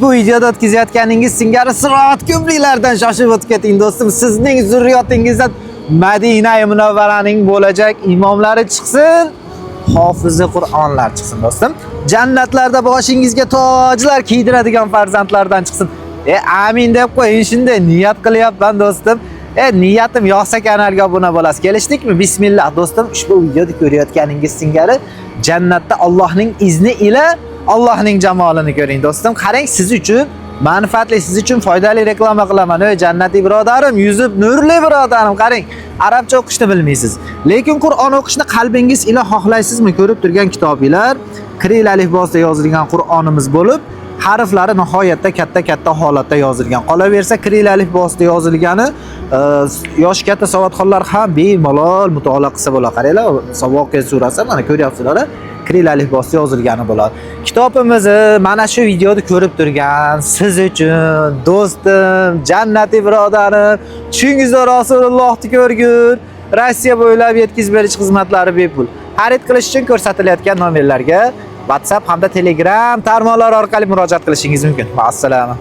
Bu videoda o'tkazayotganingiz singari sirat ko'priklardan shoshib o'tib keting do'stim. Sizning zurriyotingizdan Madina-i Munavvaraning bo'lajak imomlari chiqsin, hofizi Qur'onlar chiqsin do'stim. Jannatlarda boshingizga tojlar kiydiradigan farzandlardan chiqsin. Amin deb qo'ying, shunday niyat qilyapman do'stim. Niyatim yoqsa kanalga obuna bo'lasiz. Kelishdikmi? Bismillah do'stim. Ushbu videoda ko'rayotganingiz singari jannatda Allohning izni ila Allohning jamolini ko'ring do'stim. Qarang, siz uchun manfaatli, siz uchun foydali reklama qilaman. Ey jannatiy birodarim, yuzib nurli birodarim, qarang. Arabcha o'qishni bilmaysiz, lekin Qur'on o'qishni qalbingiz ila xohlaysizmi? Ko'rib turgan kitoblar kiril alifbosida yozilgan Qur'onimiz bo'lib, harflari nihoyatda katta holatda yozilgan. Qolaversa kiril alifbosida yozilgani yosh katta savodxonlar ham bemalol mutolaa qilsa bo'ladi. Qaranglar, Voqea surasi mana ko'ryapsizlar. Kiril alifbosida yozilgani bo'ladi. Kitobimizni mana shu videoda ko'rib turgan siz uchun do'stim, jannatiy birodarim, tushingizda Rasulullohni ko'rgur, Rossiya bo'ylab yetkazib berish xizmatlari bepul. Xarid qilish uchun ko'rsatilayotgan nomerlarga WhatsApp hamda Telegram tarmoqlari orqali murojaat qilishingiz mumkin. Assalomu